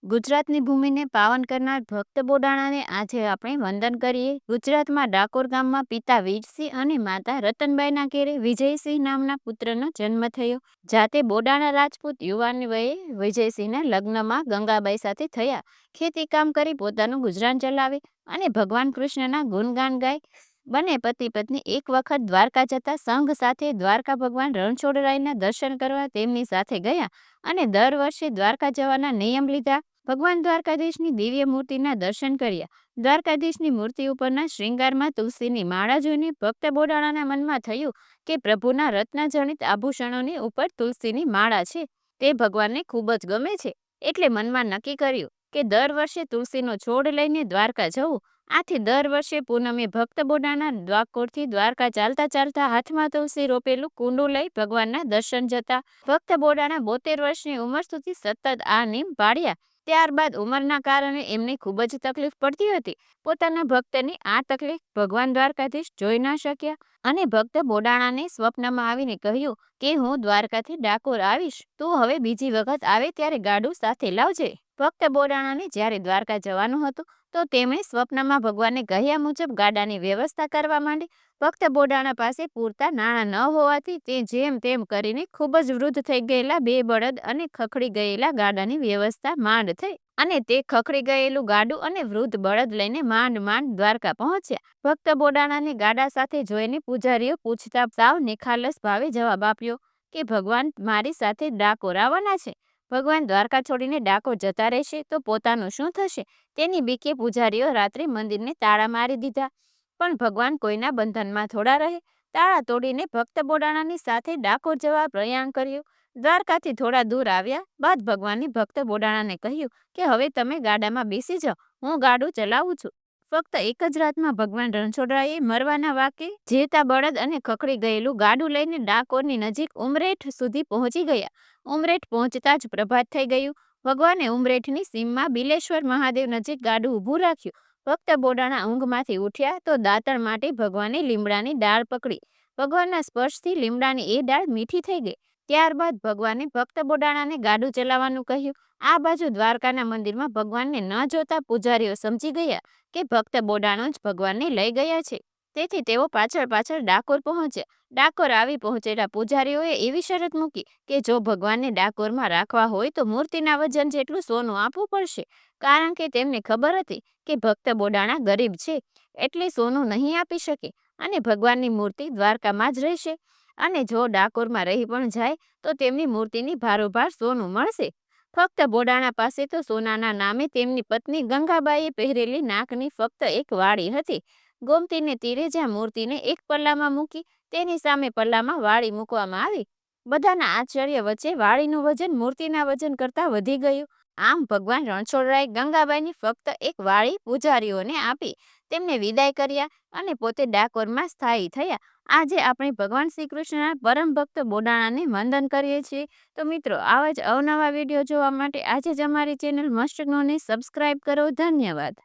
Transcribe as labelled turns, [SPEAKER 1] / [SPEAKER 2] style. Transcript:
[SPEAKER 1] ગુજરાતની ભૂમિને પાવન કરનાર ભક્ત બોડાણાને આજે આપણે વંદન કરીએ. ગુજરાતમાં ડાકોર ગામમાં પિતા વીરસિંહ અને માતા રતનબાઈના ઘેરે વિજયસિંહ નામના પુત્રનો જન્મ થયો. જાતે બોડાણા રાજપૂત યુવાન વયે વિજયસિંહના લગ્નમાં ગંગાબાઈ સાથે થયા. ખેતી કામ કરી પોતાનું ગુજરાન ચલાવે અને ભગવાન કૃષ્ણના ગુણગાન ગાય. બંને પતિ પત્ની એક વખત દ્વારકા જતા સંઘ સાથે દ્વારકા ભગવાન રણછોડરાયના દર્શન કરવા તેમની સાથે ગયા અને દર વર્ષે દ્વારકા જવાના નિયમ લીધા. ભગવાન દ્વારકાધીશની દિવ્ય મૂર્તિના દર્શન કર્યા. દ્વારકાધીશની મૂર્તિ ઉપરના શ્રૃંગારમાં તુલસીની માળા જોઈને ભક્ત બોડાણાના મનમાં થયું કે પ્રભુના રત્નજડિત આભૂષણોની ઉપર તુલસીની માળા છે તે ભગવાનને ખૂબ જ ગમે છે. એટલે મનમાં નક્કી કર્યું કે દર વર્ષે તુલસીનો છોડ લઈને દ્વારકા જવું. આથી દર વર્ષે પૂનમે ભક્ત બોડાણા ડાકોરથી દ્વારકા ચાલતા ચાલતા હાથમાં તુલસી રોપેલું કુંડું લઈ ભગવાનના દર્શન જતા. ભક્ત બોડાણા 72 વર્ષની ઉંમર સુધી સતત આ નિયમ પાળ્યા. ત્યારબાદ ઉંમરના કારણે એમને ખૂબ જ તકલીફ પડતી હતી. પોતાના ભક્તની આ તકલીફ ભગવાન દ્વારકાધીશ જોઈ ન શક્યા અને ભક્ત બોડાણાને સ્વપ્નમાં આવીને કહ્યું કે હું દ્વારકાથી ડાકોર આવીશ, તું હવે બીજી વખત આવે ત્યારે ગાડું સાથે લાવજે. ભક્ત બોડાણાને જ્યારે દ્વારકા જવાનું હતું તો તેમણે સ્વપ્નમાં ભગવાનને કહ્યા મુજબ ગાડાની વ્યવસ્થા કરવા માંડી. ભક્ત બોડાણા પાસે પૂરતા નાણાં ન હોવાથી તે જેમ તેમ કરીને ખૂબ જ વૃદ્ધ થઈ ગયેલા 2 બળદ અને ખખડી ગયેલા ગાડાની વ્યવસ્થા માંડ થઈ અને તે ખખડી ગયેલું ગાડું અને વૃદ્ધ બળદ લઈને માંડ દ્વારકા પહોંચ્યા. ભક્ત બોડાણાને ગાડા સાથે જોઈને પૂજારીઓ પૂછતા સાવ નિખાલસ ભાવે જવાબ આપ્યો કે ભગવાન મારી સાથે ડાકોર આવવાના છે. ભગવાન દ્વારકા છોડીને ડાકોર જતા રહેશે તો પોતાનું શું થશે? તેની બીકે પૂજારીઓ રાત્રે મંદિરને તાળા મારી દીધા. પણ ભગવાન કોઈના બંધનમાં થોડા રહે. તાળા તોડીને ભક્ત બોડાણાની સાથે ડાકોર જવા પ્રયાણ કર્યું. દ્વારકાથી થોડા દૂર આવ્યા બાદ ભગવાનને ભક્ત બોડાણાને કહ્યું કે હવે તમે ગાડામાં બેસી જાઓ, હું ગાડું ચલાવું છું. ફક્ત એક જ રાતમાં ભગવાન રણછોડરાયે મરવાના વાકે જીવતા બળદ અને ખખડી ગયેલું ગાડું લઈને ડાકોરની નજીક ઉમરેઠ સુધી પહોંચી ગયા. ઉમરેઠ પહોંચતા જ પ્રભાત થઈ ગયું. ભગવાને ઉમરેઠની સીમમાં બિલેશ્વર મહાદેવ નજીક ગાડું ઊભું રાખ્યું. ભક્ત બોડાણા ઊંઘમાંથી ઉઠ્યા તો દાતણ માટે ભગવાને લીમડાની ડાળ પકડી. ભગવાનના સ્પર્શથી લીમડાની એ ડાળ મીઠી થઈ ગઈ. ત્યારબાદ ભગવાને ભક્ત બોડાણાને ગાડું ચલાવવાનું કહ્યું. આ બાજુ દ્વારકાના મંદિરમાં ભગવાનને ન જોતા પૂજારીઓ સમજી ગયા કે ભક્ત બોડાણો જ ભગવાનને લઈ ગયા છે. તેથી તેઓ પાછળ ડાકોર પહોંચ્યા. ડાકોર આવી પહોંચેલા પૂજારીઓએ એવી શરત મૂકી કે જો ભગવાનને ડાકોરમાં રાખવા હોય તો મૂર્તિના વજન જેટલું સોનું આપવું પડશે. કારણ કે તેમને ખબર હતી કે ભક્ત બોડાણા ગરીબ છે એટલે સોનું નહીં આપી શકે અને ભગવાનની મૂર્તિ દ્વારકામાં જ રહેશે અને જો ડાકોરમાં રહી પણ જાય તો તેમની મૂર્તિની ભારોભાર સોનું મળશે. ફક્ત બોડાણા પાસે તો સોનાના નામે તેમની પત્ની ગંગાબાઈએ પહેરેલી નાકની ફક્ત એક વાળી હતી. ગોમતીને તીરે જ્યાં મૂર્તિને એક પલ્લામાં મૂકી તેની સામે પલ્લામાં વાળી મૂકવામાં આવી. બધાના આશ્ચર્ય વચ્ચે વાળીનું વજન મૂર્તિના વજન કરતાં વધી ગયું. આમ ભગવાન રણછોડરાય ગંગાબાઈની ફક્ત એક વાળી પૂજારીઓને આપી તેમને વિદાય કર્યા અને પોતે ડાકોરમાં સ્થાયી થયા. આજે આપણે ભગવાન શ્રી કૃષ્ણના પરમ ભક્ત બોડાણાને વંદન કરીએ છીએ. તો મિત્રો, આવા જ અવનવા વિડીયો જોવા માટે આજે જ અમારી ચેનલ મસ્ત જ્ઞોને સબસ્ક્રાઇબ કરો. ધન્યવાદ.